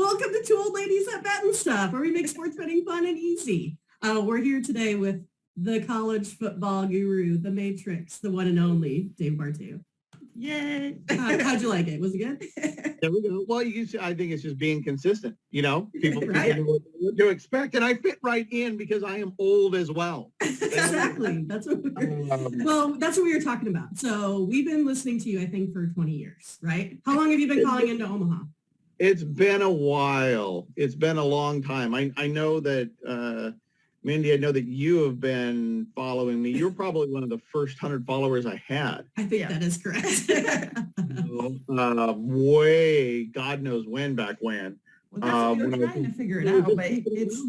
Welcome to Two Old Ladies That Bet and Stuff, where we make sports betting fun and easy. We're here today with the college football guru, the Matrix, the one and only Dave Bartoo. Yay! How'd you like it? Was it good? There we go. Well, I think it's just being consistent. People Right. know what to expect, and I fit right in because I am old as well. Exactly. That's what that's what we were talking about. So we've been listening to you, I think, for 20 years, right? How long have you been calling into Omaha? It's been a while. It's been a long time. I know that, Mindy, I know that you have been following me. You're probably one of the first 100 followers I had. I think that is correct. Way, God knows when, back when. Well, that's what we were trying to figure it out, but it's...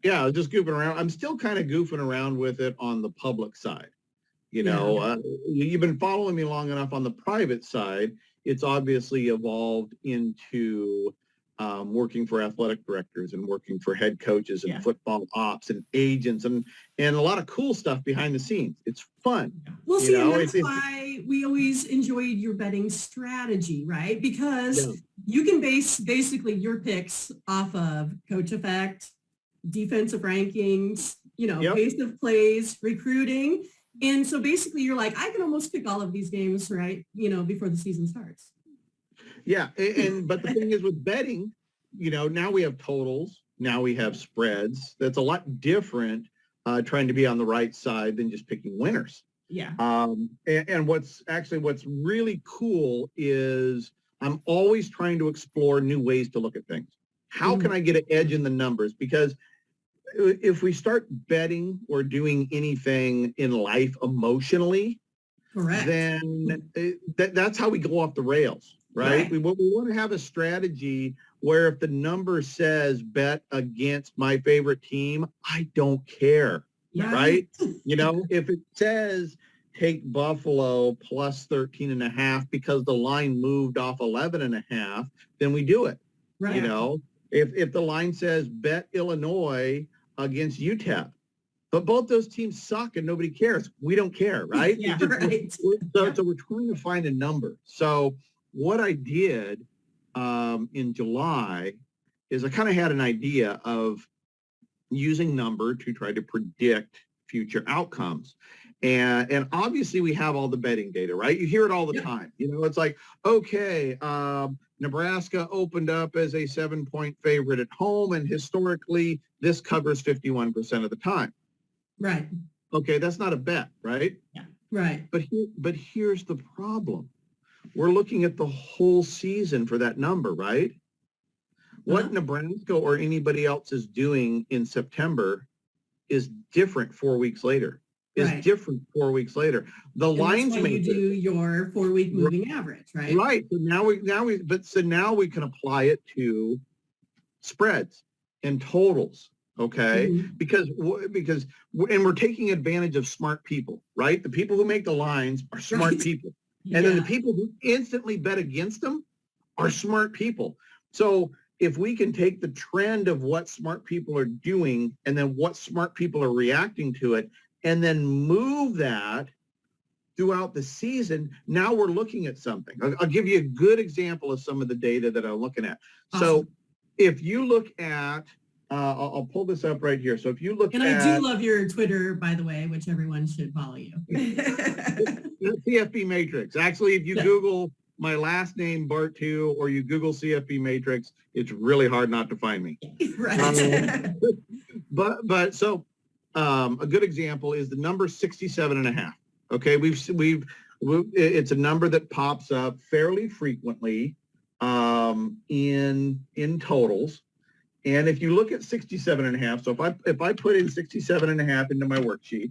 Yeah, I was just goofing around. I'm still kind of goofing around with it on the public side. You've been following me long enough on the private side. It's obviously evolved into working for athletic directors and working for head coaches and football ops and agents and a lot of cool stuff behind the scenes. It's fun. Well, see, and that's why we always enjoyed your betting strategy, right? Because you can base basically your picks off of coach effect, defensive rankings, pace of plays, recruiting. And so basically you're like, I can almost pick all of these games, right? Before the season starts. Yeah. But the thing is with betting, now we have totals. Now we have spreads. That's a lot different trying to be on the right side than just picking winners. Yeah. And what's really cool is I'm always trying to explore new ways to look at things. How can I get an edge in the numbers? Because if we start betting or doing anything in life emotionally, correct, then that's how we go off the rails, right? We want to have a strategy where if the number says bet against my favorite team, I don't care, right? If it says take Buffalo plus 13.5 because the line moved off 11.5, then we do it. Right. If the line says bet Illinois against UTEP, but both those teams suck and nobody cares. We don't care, right? Right. So we're trying to find a number. So what I did in July is I kind of had an idea of using number to try to predict future outcomes. And obviously we have all the betting data, right? You hear it all the time. It's like, okay, Nebraska opened up as a 7-point favorite at home, and historically this covers 51% of the time. Right. Okay, that's not a bet, right? Yeah. Right. But here's the problem. We're looking at the whole season for that number, right? What Nebraska or anybody else is doing in September is different 4 weeks later. Different 4 weeks later. The lines may do your 4-week moving average, right? Right. So now we can apply it to spreads and totals. Okay. Mm-hmm. Because we're taking advantage of smart people, right? The people who make the lines are smart people. And then the people who instantly bet against them are smart people. So if we can take the trend of what smart people are doing and then what smart people are reacting to it, and then move that throughout the season, now we're looking at something. I'll give you a good example of some of the data that I'm looking at. Awesome. So if you look at, I'll pull this up right here. So if you look I do love your Twitter, by the way, which everyone should follow you. CFB Matrix. Actually, if you Google my last name, Bartoo, or you Google CFB Matrix, it's really hard not to find me. Right. But so a good example is the number 67.5. Okay, it's a number that pops up fairly frequently in totals. And if you look at 67.5, so if I put in 67.5 into my worksheet,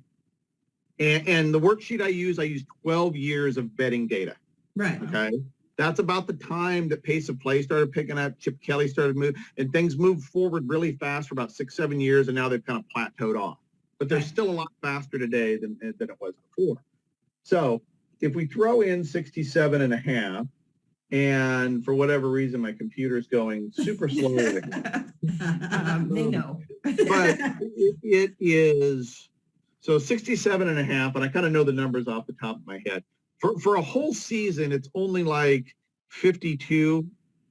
and the worksheet I use 12 years of betting data. Right. Okay. That's about the time that pace of play started picking up. Chip Kelly started moving, and things moved forward really fast for about 6-7 years, and now they've kind of plateaued off. But they're still a lot faster today than it was before. So if we throw in 67.5, and for whatever reason my computer's going super slowly, they know. but it is so 67.5, and I kind of know the numbers off the top of my head. For a whole season, it's only like 52,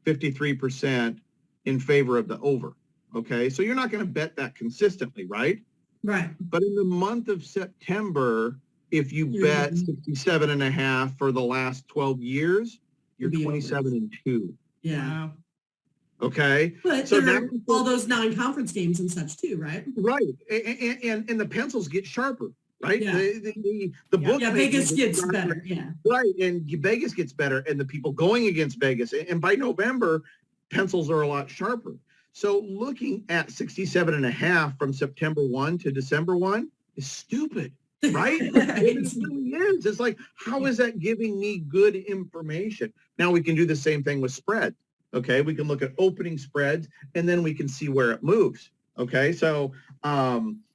53% in favor of the over. Okay, so you're not going to bet that consistently, right? Right. But in the month of September, if you You're bet getting- 67.5 for the last 12 years, you're You'll be over. 27-2. Yeah. Wow. Okay. But So there now, are all those non-conference games and such too, right? right, and the pencils get sharper, right? Yeah. The Yeah. book Yeah, Vegas gets better. Yeah. right, and Vegas gets better, and the people going against Vegas, and by November, pencils are a lot sharper. So looking at 67.5 from September 1 to December 1 is stupid, right? It really is. It's like, how is that giving me good information? Now we can do the same thing with spread. Okay, we can look at opening spreads, and then we can see where it moves. Okay, so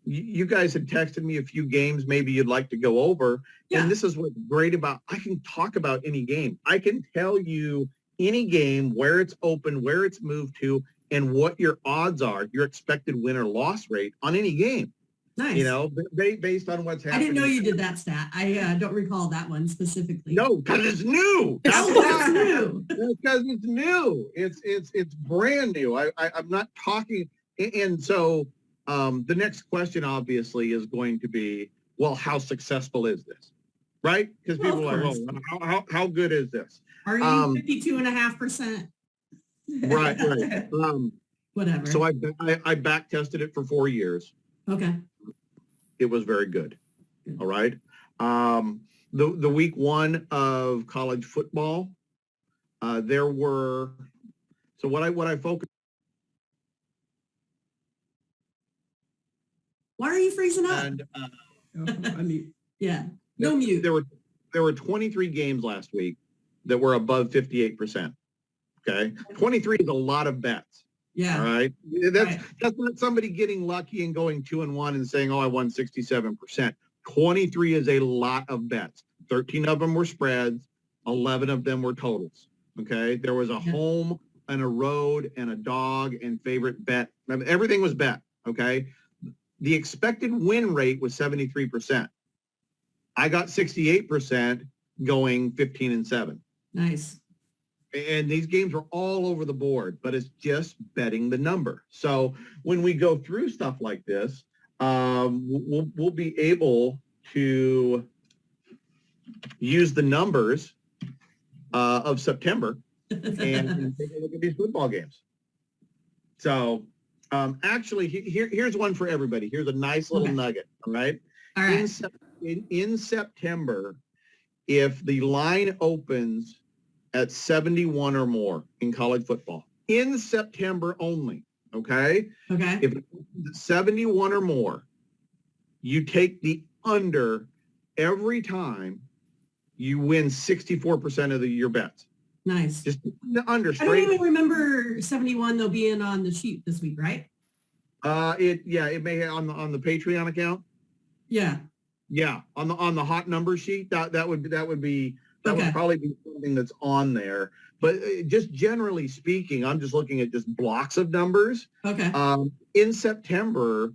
you guys had texted me a few games maybe you'd like to go over, Yeah. and this is what's great about, I can talk about any game. I can tell you any game, where it's open, where it's moved to, and what your odds are, your expected win or loss rate on any game. Nice. You know, based on what's I happening. didn't know you did that stat. I don't recall that one specifically. No, because it's new. That's Oh, why. that's new. Because it's new. It's brand new. I'm not talking. And so the next question obviously is going to be, well, how successful is this? Right? Because Well, people of are like, oh, how good is this? Are you 52.5%? Right. Whatever. So I back tested it for 4 years. Okay. It was very good. Good. All right. The week 1 of college football, there were, so what I focused. Why are you freezing up? And I mean, Yeah. No mute. there were 23 games last week that were above 58%. Okay. 23 is a lot of bets. Yeah. All right. That's not somebody getting lucky and going 2-1 and saying, oh, I won 67%. 23 is a lot of bets. 13 of them were spreads. 11 of them were totals. Okay. There was a home and a road and a dog and favorite bet. I mean, everything was bet. Okay. The expected win rate was 73%. I got 68% going 15-7. Nice. And these games are all over the board, but it's just betting the number. So when we go through stuff like this, we'll be able to use the numbers of September and take a look at these football games. So actually, here's one for everybody. Here's a nice little nugget, all right? All right. In September, if the line opens at 71 or more in college football, in September only, okay? Okay. If it's 71 or more, you take the under every time, you win 64% of your bets. Nice. Just the under I don't straight. even remember 71 though being on the sheet this week, right? It may on the Patreon account. Yeah. Yeah, on the hot number sheet, that would Okay. probably be something that's on there. But just generally speaking, I'm just looking at just blocks of numbers. Okay. In September,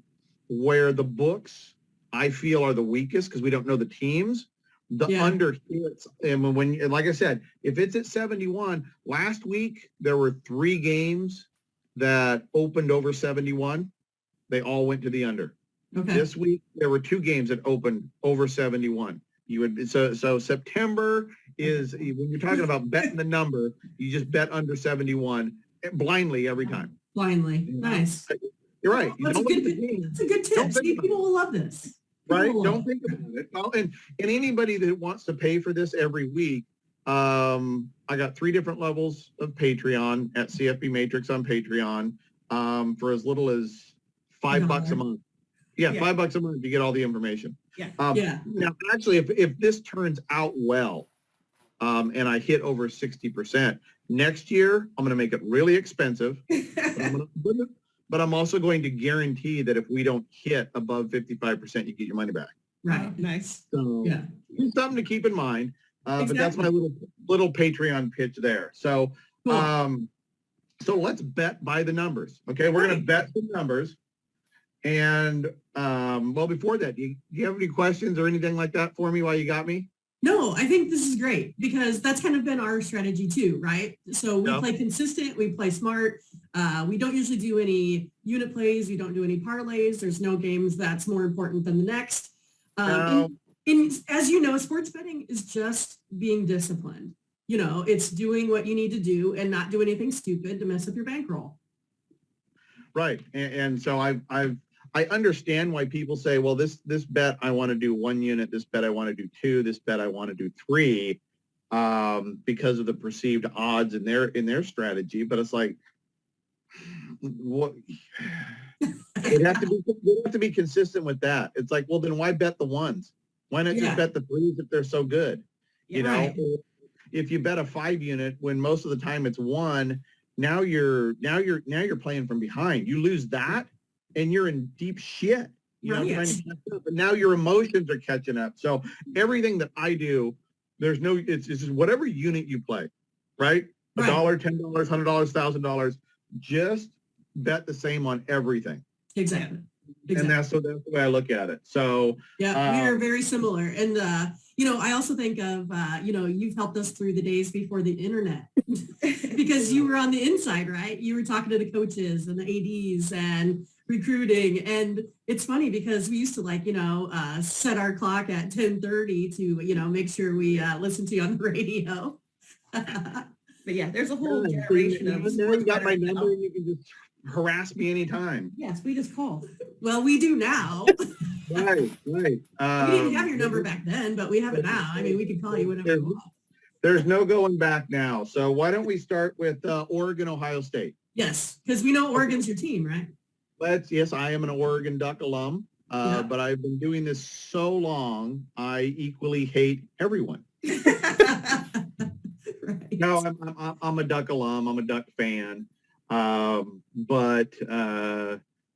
where the books I feel are the weakest because we don't know the teams, the under hits. And like I said, if it's at 71, last week there were 3 games that opened over 71. They all went to the under. Okay. This week there were 2 games that opened over 71. So September is, when you're talking about betting the number, you just bet under 71 blindly every time. Blindly. Nice. You're right. That's a good tip. See, people will love this. Right? Don't think about it. Well, and anybody that wants to pay for this every week, I got 3 different levels of Patreon at CFB Matrix on Patreon for as little as $5 a month. Yeah, $5 a month to get all the information. Now, actually, if this turns out well, and I hit over 60%, next year I'm going to make it really expensive. But I'm also going to guarantee that if we don't hit above 55%, you get your money back. Right. Nice. So just something to keep in mind. But that's my little Patreon pitch there. So so let's bet by the numbers. Okay, we're going to bet the numbers. And well, before that, do you have any questions or anything like that for me while you got me? No, I think this is great because that's kind of been our strategy too, right? So we Yep. play consistent, we play smart. We don't usually do any unit plays. We don't do any parlays. There's no games that's more important than the next. No. As you know, sports betting is just being disciplined. You know, it's doing what you need to do and not do anything stupid to mess up your bankroll. Right. And so I understand why people say, well, this bet I want to do 1 unit, this bet I want to do 2, this bet I want to do 3, because of the perceived odds in their strategy. But it's like, what? They'd have to be consistent with that. It's like, well, then why bet the 1s? Why not just bet the 3s if they're so good? You know, right. If you bet a 5 unit when most of the time it's 1, now you're playing from behind. You lose that and you're in deep shit. You know, trying to catch up. And now your emotions are catching up. So everything that I do, it's just whatever unit you play, right? $1, $10, $100, $1,000, just bet the same on everything. Exactly. And that's the way I look at it. So yeah, we are very similar. And, you know, I also think of, you know, you've helped us through the days before the internet because you were on the inside, right? You were talking to the coaches and the ADs and recruiting. And it's funny because we used to like, you know, set our clock at 10:30 to, you know, make sure we listen to you on the radio. But yeah, there's a whole generation of sports you got my bettors now. number and you can just harass me anytime. Yes, we just call. Well, we do now. Right. We didn't have your number back then, but we have it now. I mean, we can call you whenever we want. There's no going back now. So why don't we start with Oregon, Ohio State? Yes, because we know Oregon's your team, right? Yes, I am an Oregon Duck alum, but I've been doing this so long, I equally hate everyone. Right. No, I'm a Duck alum. I'm a Duck fan. But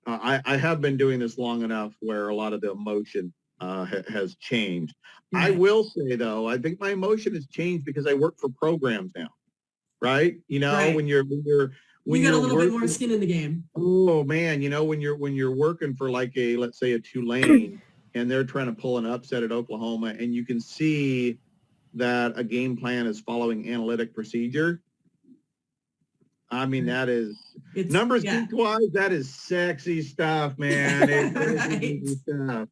I have been doing this long enough where a lot of the emotion has changed. Right. I will say, though, I think my emotion has changed because I work for programs now, right? You know, when you're you got a little bit more skin in the game. Oh man, you know, when you're working for like let's say a Tulane and they're trying to pull an upset at Oklahoma and you can see that a game plan is following analytic procedure. I mean, it's numbers geek-wise, that is sexy stuff, man. It's sexy stuff.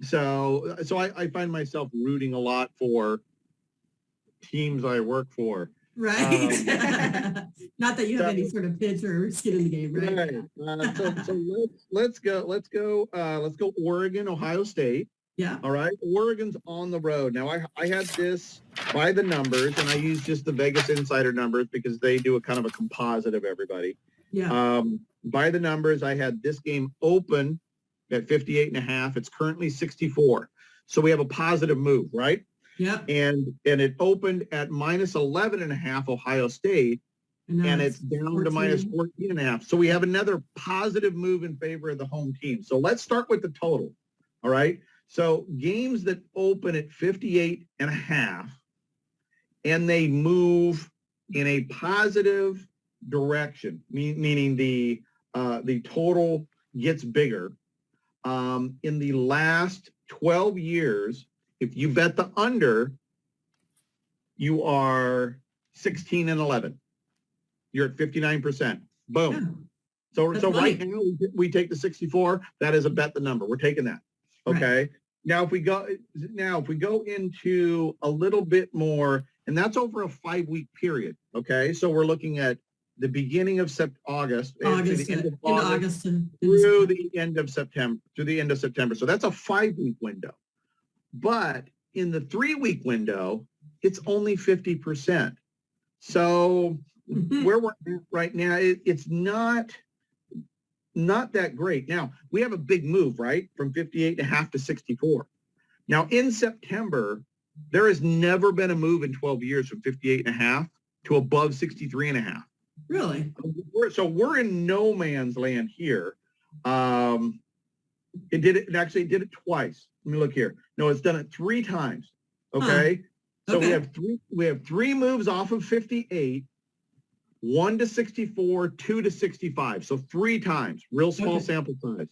So I find myself rooting a lot for teams I work for. Right. Not that you have any sort of pitch or skin in the game, right? Right. So let's go Oregon, Ohio State. Yeah. All right. Oregon's on the road. Now I had this by the numbers and I use just the Vegas Insider numbers because they do a kind of a composite of everybody. Yeah. By the numbers, I had this game open at 58.5. It's currently 64. So we have a positive move, right? Yeah. And it opened at minus 11.5 Ohio State. And it's down 14. To minus 14.5. So we have another positive move in favor of the home team. So let's start with the total. All right. So games that open at 58.5 and they move in a positive direction, meaning the total gets bigger. In the last 12 years, if you bet the under, you are 16-11. You're at 59%. Boom. Yeah. So right now we take the 64. That is a bet the number. We're taking that. Okay. Right. Now if we go into a little bit more, and that's over a 5-week period. Okay. So we're looking at the beginning of August through the end of September. So that's a 5-week window. But in the 3-week window, it's only 50%. So where we're at right now, it's not that great. Now, we have a big move, right? From 58.5 to 64. Now, in September, there has never been a move in 12 years from 58.5 to above 63.5. Really? So we're in no man's land here. It did it twice. Let me look here. No, it's done it 3 times. Okay. So we have 3 moves off of 58, 1 to 64, 2 to 65. So 3 times, real small sample size.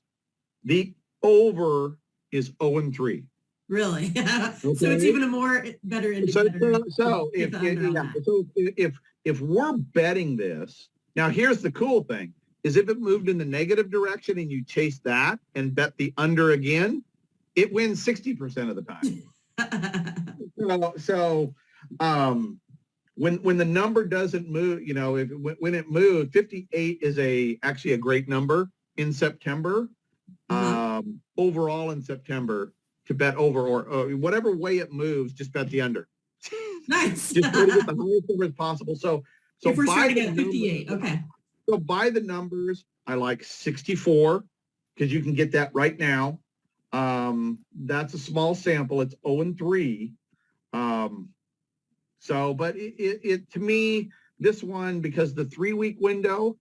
The over is 0-3. Really? So it's Okay. even a more better indicator. So Get the under on that. if we're betting this, now here's the cool thing, is if it moved in the negative direction and you chase that and bet the under again, it wins 60% of the time. When the number doesn't move, when it moves, 58 is actually a great number in September. Overall in September, to bet over or whatever way it moves, just bet the under. Nice. Just try to get the highest number as possible. So if we're by starting the at 58, numbers, okay. So by the numbers, I like 64 because you can get that right now. That's a small sample. It's 0-3. But it to me, this one, because the 3-week window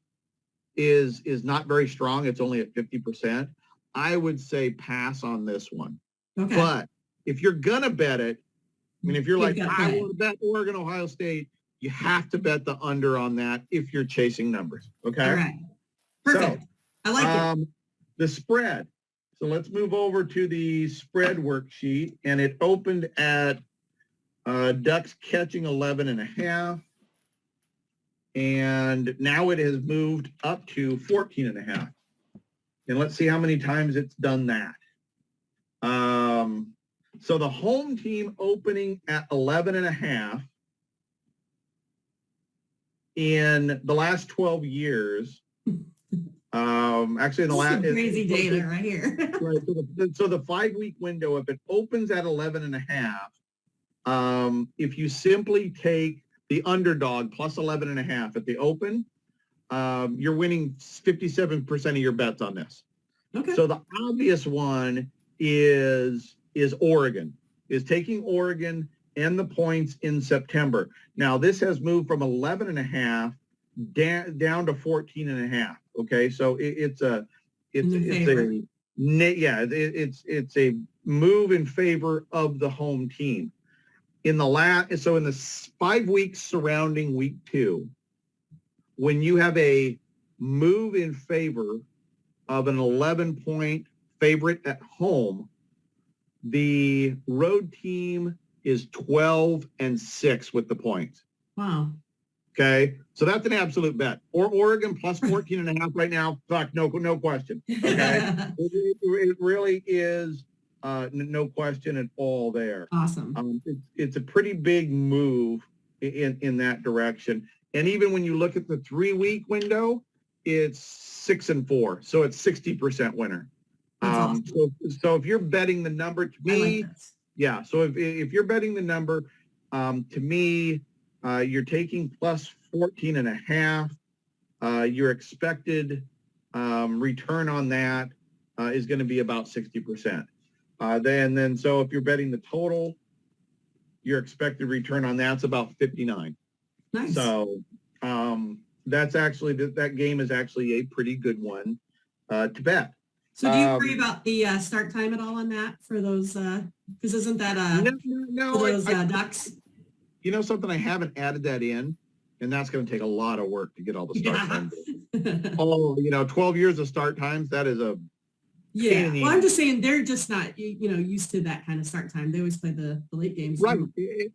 is not very strong. It's only at 50%. I would say pass on this one. Okay. But if you're gonna bet it, I mean, if you're like, I play. want to bet Oregon, Ohio State, you have to bet the under on that if you're chasing numbers. Okay. All right. Perfect. So, I like it. The spread. So let's move over to the spread worksheet, and it opened at Ducks catching 11.5. And now it has moved up to 14.5. And let's see how many times it's done that. So the home team opening at 11.5 in the last 12 years. Actually, in the last crazy data right here. Right, so the 5-week window, if it opens at 11.5, if you simply take the underdog plus 11.5 at the open, you're winning 57% of your bets on this. Okay. So the obvious one is Oregon, is taking Oregon and the points in September. Now this has moved from 11.5 down to 14.5. Okay, so it's a move in favor of the home team. In the 5 weeks surrounding week 2, when you have a move in favor of an 11-point favorite at home, the road team is 12-6 with the points. Wow. Okay, so that's an absolute bet. Or Oregon plus 14.5 right now. Fuck, no question. Okay, it really is no question at all there. Awesome. It's a pretty big move in that direction. And even when you look at the 3-week window, it's 6-4, so it's 60% winner. Awesome. So if you're betting the number, to me, like this. yeah. So if you're betting the number, to me, you're taking plus 14.5. Your expected return on that is going to be about 60%. So if you're betting the total, your expected return on that's about 59. Nice. So that's actually that game is actually a pretty good one to bet. So do you worry about the start time at all on that for those? Because isn't that no, for those Ducks? You know something, I haven't added that in, and that's going to take a lot of work to get all the start times. 12 years of start times, that is a yeah. Well, I'm just saying they're just not used to that kind of start time. They always play the late games. Right,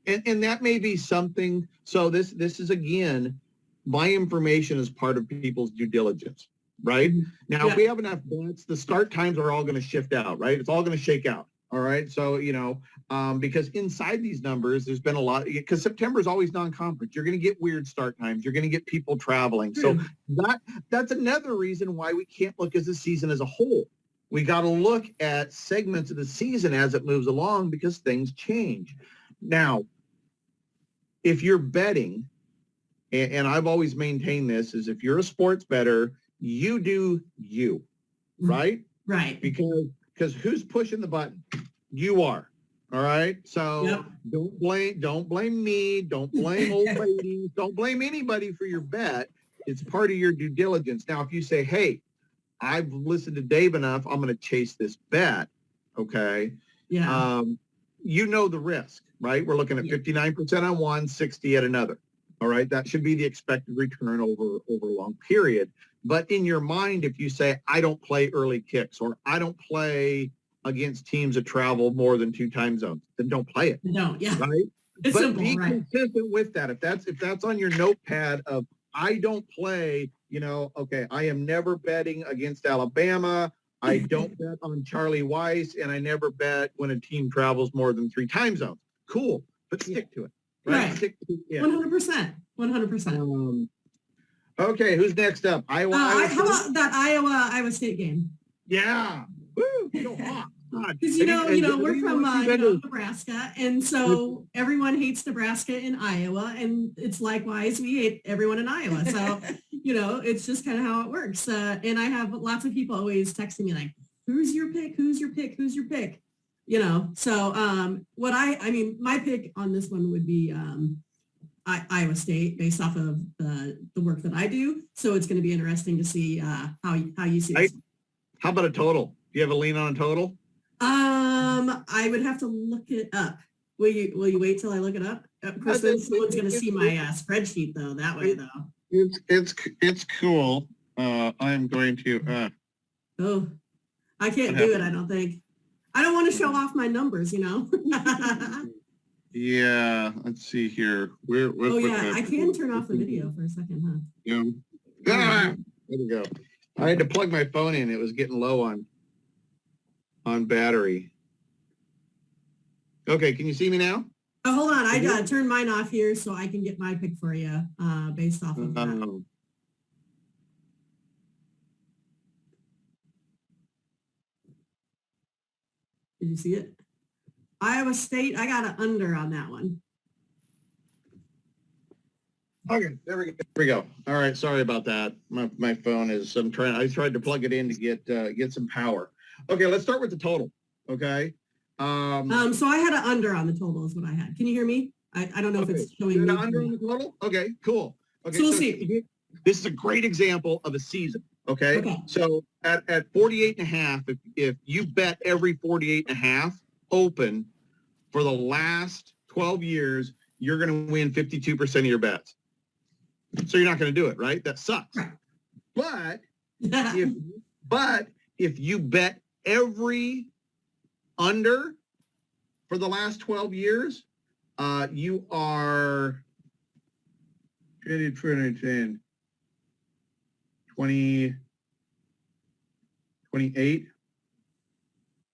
and that may be something. So this is, again, my information is part of people's due diligence. Right? Now, if we have enough bets, the start times are all going to shift out, right? It's all going to shake out. All right. So, because inside these numbers, there's been a lot, because September is always non-conference. You're going to get weird start times. You're going to get people traveling. So that's another reason why we can't look at the season as a whole. We got to look at segments of the season as it moves along because things change. Now, if you're betting, and I've always maintained this, is if you're a sports bettor, you do you, right? Right. Because who's pushing the button? You are. All right. So don't blame me. Don't blame old ladies. Don't blame anybody for your bet. It's part of your due diligence. Now, if you say, hey, I've listened to Dave enough, I'm going to chase this bet. Okay. Yeah. You know the risk, right? We're looking at 59% on one, 60 at another. All right. That should be the expected return over a long period. But in your mind, if you say, I don't play early kicks, or I don't play against teams that travel more than 2 time zones. Then don't play it, No, yeah. right? It's But simple, be right? consistent with that. If that's on your notepad of I don't play, okay, I am never betting against Alabama. I don't bet on Charlie Weiss, and I never bet when a team travels more than 3 time zones. Cool, but stick to it, right? Right. Stick to it. 100%. 100%. Okay, who's next up? Iowa. How State? about that Iowa State game? Yeah. Woo, go Hawks. God. Because we're from Nebraska, and so everyone hates Nebraska in Iowa, and it's likewise we hate everyone in Iowa. So it's just kind of how it works. And I have lots of people always texting me like, "Who's your pick? Who's your pick? Who's your pick?" So my pick on this one would be Iowa State based off of the work that I do. So it's going to be interesting to see how you see it. How about a total? Do you have a lean on a total? I would have to look it up. Will you wait till I look it up? Of course, then someone's going to see my spreadsheet though. That way though. It's cool. I'm going to. Oh, I can't do it. I don't think. I don't want to show off my numbers. Yeah. Let's see here. I can turn off the video for a second, huh? Yeah. There we go. I had to plug my phone in. It was getting low on battery. Okay, can you see me now? Oh, hold on. I gotta turn mine off here so I can get my pick for you based off of that. Did you see it? Iowa State, I got an under on that one. Okay, there we go. All right, sorry about that. My phone is. I tried to plug it in to get some power. Okay, let's start with the total. Okay. So I had an under on the total is what I had. Can you hear me? I don't know if it's showing me. Under on the total? Okay, cool. Okay, so we'll see. This is a great example of a season. Okay. So at 48 and a half, if you bet every 48 and a half open for the last 12 years, you're going to win 52% of your bets. So you're not going to do it, right? That sucks. Right. But if you bet every under for the last 12 years, you are 20, 28.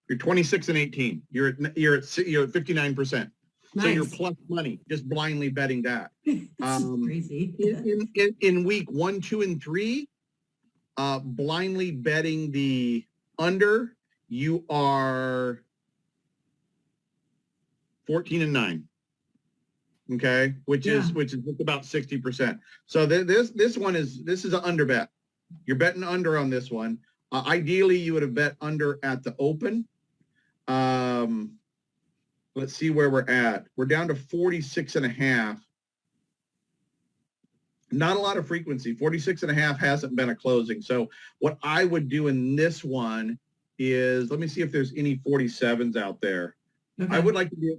You're 26 and 18. You're at 59%. Nice. So you're plus money just blindly betting that. Crazy. in week 1, 2, and 3, blindly betting the under, you are 14 and 9. Okay, which is just about 60%. So this is an under bet. You're betting under on this one. Ideally, you would have bet under at the open. Let's see where we're at. We're down to 46 and a half. Not a lot of frequency. 46 and a half hasn't been a closing. So what I would do in this one is, let me see if there's any 47s out there. Okay. I would like to do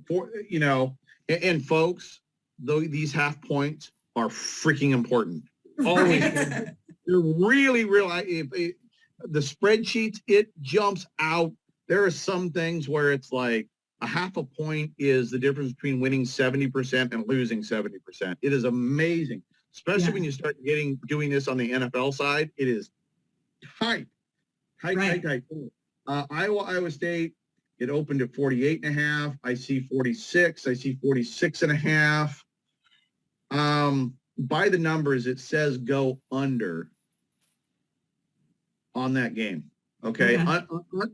it and folks, though these half points are freaking important. Always. They're really, the spreadsheets, it jumps out. There are some things where it's like a half a point is the difference between winning 70% and losing 70%. It is amazing, especially when you start doing this on the NFL side. It is tight. Iowa State, it opened at 48 and a half. I see 46. I see 46 and a half. By the numbers, it says go under on that game. Okay.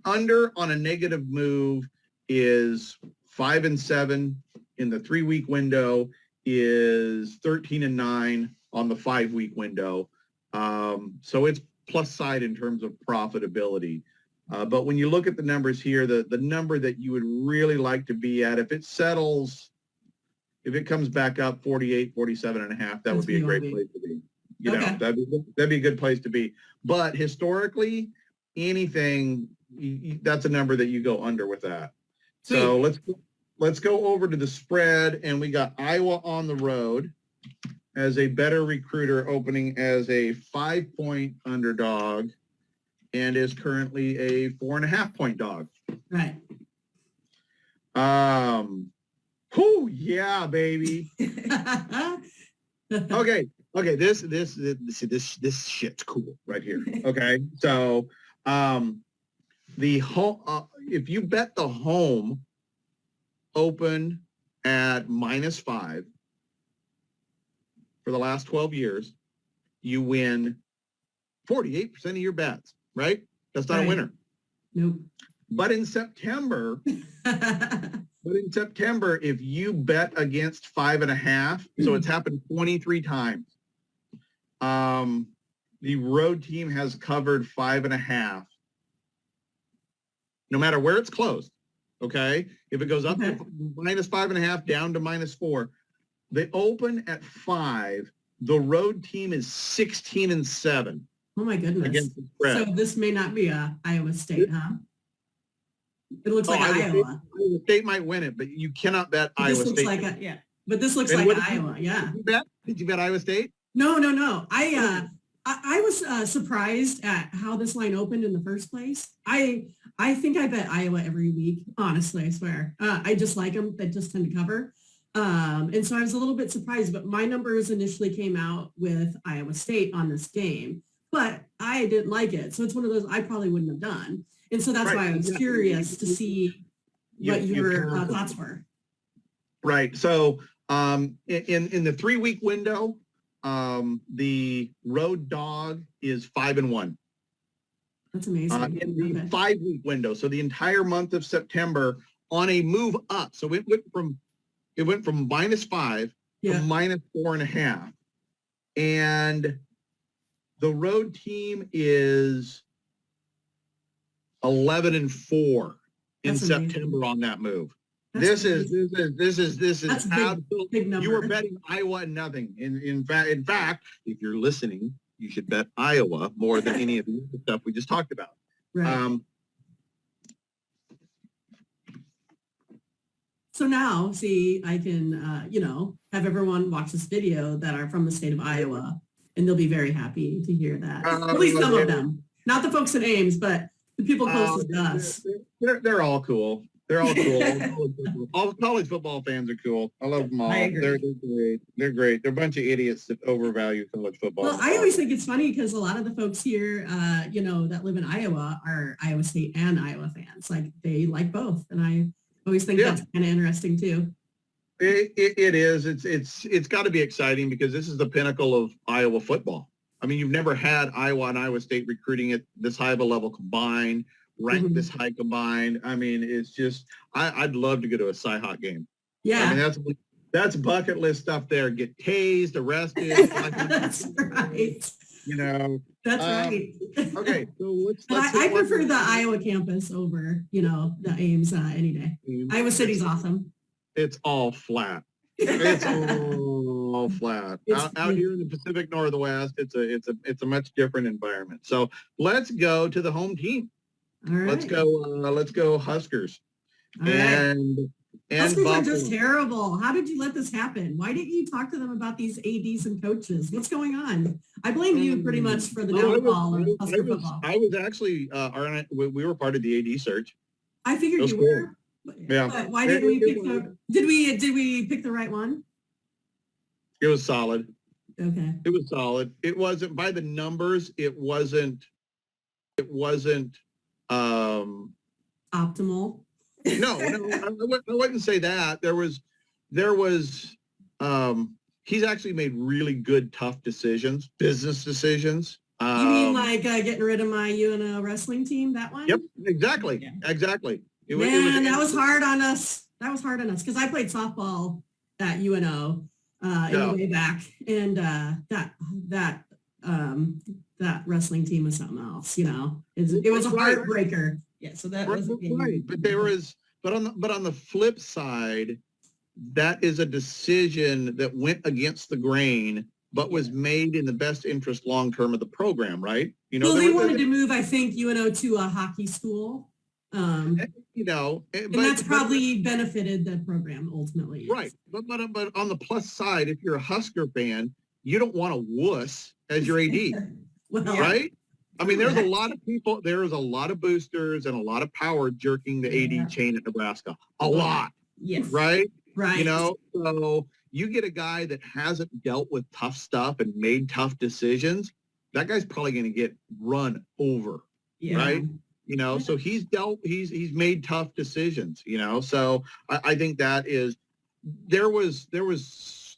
Under on a negative move is 5 and 7 in the 3-week window, is 13 and 9 on the 5-week window. So it's plus side in terms of profitability. But when you look at the numbers here, the number that you would really like to be at, if it comes back up 48, 47 and a half, that would be a great place to be. That'd be a good place to be. But historically, anything, that's a number that you go under with that. Sweet. So let's go over to the spread, and we got Iowa on the road as a better recruiter, opening as a 5-point underdog and is currently a 4.5-point dog. Right. Oh yeah, baby. Okay. This shit's cool right here. Okay. So, the home, if you bet the home open at -5 for the last 12 years, you win 48% of your bets, right? That's not a winner. Nope. But in September, if you bet against 5.5, so it's happened 23 times. The road team has covered 5.5, no matter where it's closed. Okay, if it goes up to -5.5, down to -4, they open at 5. The road team is 16-7. Oh my goodness. Against the spread. So this may not be a Iowa State, huh? It looks like Iowa. Iowa State might win it, but you cannot bet This Iowa looks State. like a, Yeah. but this looks And like what Iowa. Yeah. Did you bet Iowa State? No. I was surprised at how this line opened in the first place. I think I bet Iowa every week. Honestly, I swear. I just like them. That just tend to cover. And so I was a little bit surprised, but my numbers initially came out with Iowa State on this game, but I didn't like it. So it's one of those I probably wouldn't have done. And so that's why I was curious to see what your thoughts were. Right. So in the 3-week window, the road dog is 5-1. That's amazing. In the 5-week window, so the entire month of September on a move up. So it went from -5 to -4.5, and the road team is 11-4 in September on that move. This is That's big number. You were betting Iowa and nothing. In fact, if you're listening, you should bet Iowa more than any of the stuff we just talked about. Right. So now, see, I can, have everyone watch this video that are from the state of Iowa, and they'll be very happy to hear that. At least some of them. Not the folks in Ames, but the people closest to us. They're all cool. They're all cool. All college football fans are cool. I love them all. I agree. They're great. They're great. They're a bunch of idiots that overvalue college football. Well, I always think it's funny because a lot of the folks here, that live in Iowa are Iowa State and Iowa fans. Like they like both. And I always think that's kind of interesting too. It is. It's got to be exciting because this is the pinnacle of Iowa football. I mean, you've never had Iowa and Iowa State recruiting at this high of a level combined, ranked this high combined. I mean, it's just, I'd love to go to a Cyhawk game. Yeah. I mean, that's bucket list stuff there. Get tased, arrested. That's right. That's right. Okay. So let's I prefer the Iowa campus over, the Ames any day. Iowa City's awesome. It's all flat. It's all flat. Out here in the Pacific Northwest, it's a much different environment. So let's go to the home team. All right. Let's go Huskers. All right. Huskers Buffalo. are just terrible. How did you let this happen? Why didn't you talk to them about these ADs and coaches? What's going on? I blame you pretty much for the downfall of Husker football. I was actually, we were part of the AD search. I figured you were. Yeah. But why didn't we pick did we pick the right one? It was solid. Okay. It was solid. It wasn't by the numbers. It wasn't optimal. No, I wouldn't say that. There was he's actually made really good, tough decisions, business decisions. You mean like getting rid of my UNO wrestling team, that one? Yep, exactly. Yeah. Exactly. That was hard on us. That was hard on us because I played softball at UNO in the way back, and that wrestling team was something else. It was a heartbreaker. Yeah, so that was right. But on the flip side, that is a decision that went against the grain, but was made in the best interest long term of the program, right? Well, they wanted to move, I think, UNO to a hockey school. And that's probably benefited the program ultimately. Right. But on the plus side, if you're a Husker fan, you don't want a wuss as your AD. Well, right? I mean, there's a lot of people, there's a lot of boosters and a lot of power jerking the Yeah. AD chain at Nebraska. A lot, Yes. right? Right. You know, so you get a guy that hasn't dealt with tough stuff and made tough decisions, that guy's probably going to get run over, Yeah. right? You know, so he's made tough decisions, you know, so I think that is, there was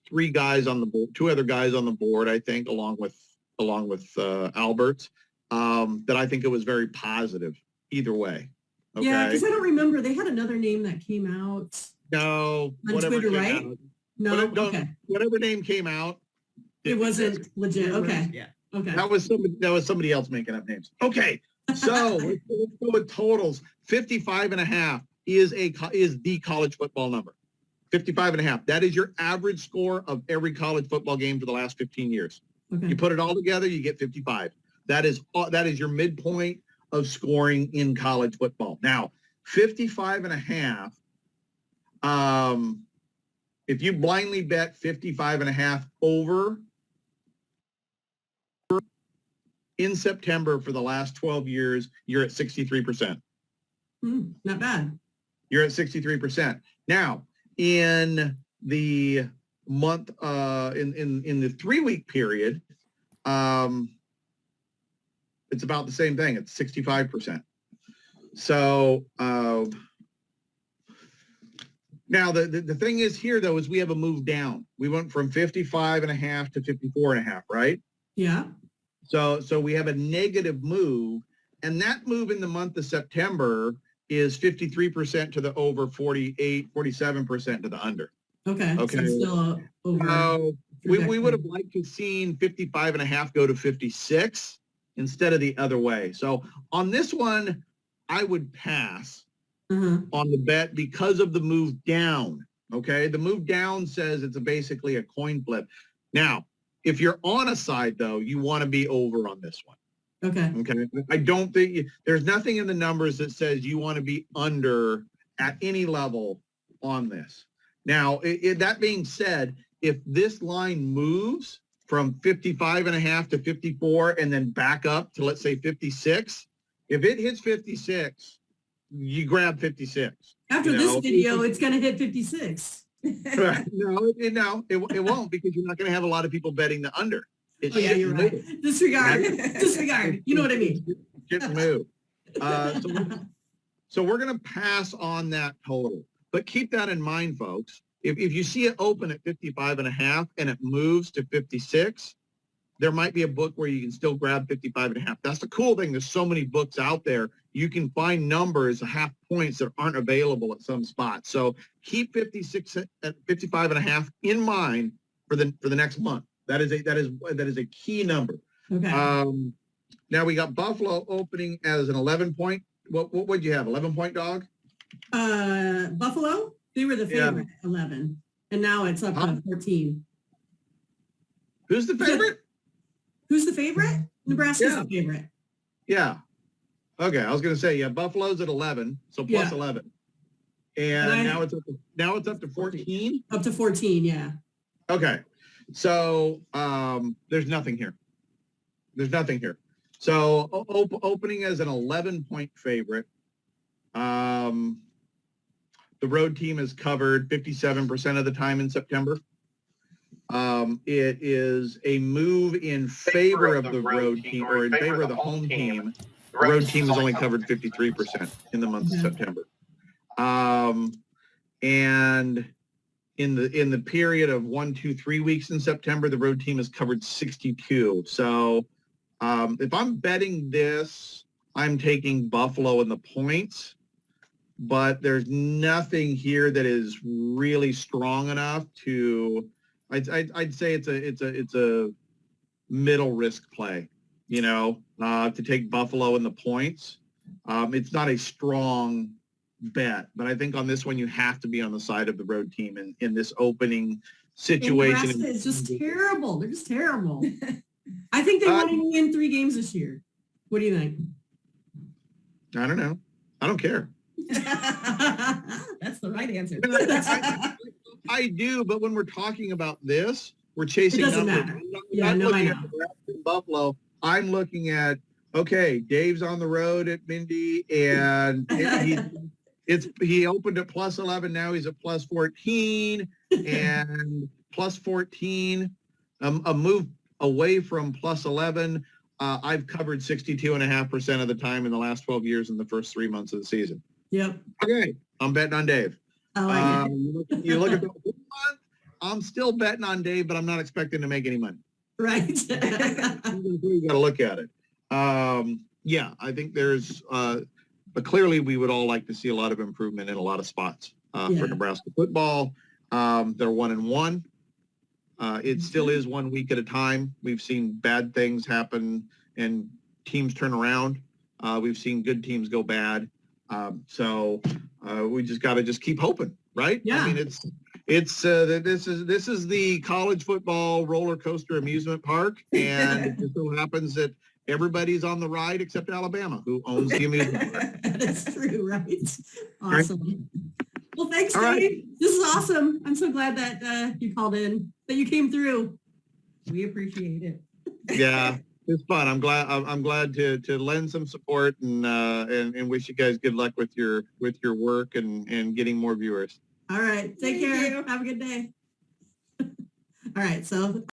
three guys on the board, two other guys on the board, I think, along with Alberts, that I think it was very positive either way. Okay. Yeah, because I don't remember. They had another name that came out No, on whatever Twitter, came right? out. No, Okay. Whatever name came out, it wasn't legit. Okay, Yeah. okay. that was somebody else making up names. Okay, so let's go with totals. 55.5 is the college football number. 55.5. That is your average score of every college football game for the last 15 years. Okay. You put it all together, you get 55. That is your midpoint of scoring in college football. Now, 55.5. If you blindly bet 55.5 over in September for the last 12 years, you're at 63%. Not bad. You're at 63%. Now, in the month, in the 3-week period, it's about the same thing. It's 65%. So now the thing is here, though, is we have a move down. We went from 55.5 to 54.5, right? Yeah. So we have a negative move, and that move in the month of September is 53% to the over, 47% to the under. Okay. Okay. So still over. So we would have liked to have seen 55.5 go to 56 instead of the other way. So on this one, I would pass on the bet because of the move down. Okay. The move down says it's basically a coin flip. Now, if you're on a side, though, you want to be over on this one. Okay. Okay. I don't think there's nothing in the numbers that says you want to be under at any level on this. Now, that being said, if this line moves from 55.5 to 54 and then back up to, let's say, 56, if it hits 56, you grab 56. After this video, it's going to hit 56. No, it won't, because you're not going to have a lot of people betting the under. Oh, yeah, you're right. Disregard. Disregard. You know what I mean? Shouldn't move. So we're going to pass on that total. But keep that in mind, folks. If you see it open at 55.5 and it moves to 56, there might be a book where you can still grab 55.5. That's the cool thing. There's so many books out there. You can find numbers, half points that aren't available at some spots. So keep 56 at 55.5 in mind for the next month. That is a key number. Okay. Now we got Buffalo opening as an 11-point. What would you have? 11-point dog? Buffalo, they were the favorite, 11, and now it's up to 14. Who's the favorite? Who's the favorite? Nebraska's the favorite. Yeah. Okay, I was going to say, Buffalo's at 11, so plus 11, and now it's up to 14. Up to 14, yeah. Okay, so there's nothing here. There's nothing here. So opening as an 11-point favorite. The road team is covered 57% of the time in September. It is a move in favor of the road team, or in favor of the home team. The road team is only covered 53% in the month of September. And in the period of 1, 2, 3 weeks in September, the road team is covered 62. So if I'm betting this, I'm taking Buffalo in the points, but there's nothing here that is really strong enough to. I'd say it's a middle risk play, to take Buffalo in the points. It's not a strong bet, but I think on this one you have to be on the side of the road team in this opening situation. Nebraska is just terrible. They're just terrible. I think they want to win 3 games this year. What do you think? I don't know. I don't care. That's the right answer. I do, but when we're talking about this, we're chasing it doesn't numbers. matter. Yeah, no, I know. Buffalo. I'm looking at okay, Dave's on the road at Mindy, and he opened at plus 11. Now he's at plus 14 and plus 14. A move away from plus 11. I've covered 62.5% of the time in the last 12 years in the first 3 months of the season. Yep. Okay, I'm betting on Dave. I like it. You look at the whole month, I'm still betting on Dave, but I'm not expecting to make any money. Right. You got to look at it. Yeah, I think there's, but clearly we would all like to see a lot of improvement in a lot of spots for Nebraska football. They're 1-1. It still is 1 week at a time. We've seen bad things happen and teams turn around. We've seen good teams go bad. So we just got to just keep hoping, right? Yeah. I mean, this is the college football roller coaster amusement park, and it just so happens that everybody's on the ride except Alabama, who owns the amusement park. That's true, right? Awesome. Well, thanks, All Dave. right. This is awesome. I'm so glad that you called in, that you came through. We appreciate it. Yeah, it's fun. I'm glad to lend some support and wish you guys good luck with your work and getting more viewers. All right. Take Thank care. you. Have a good day. All right. So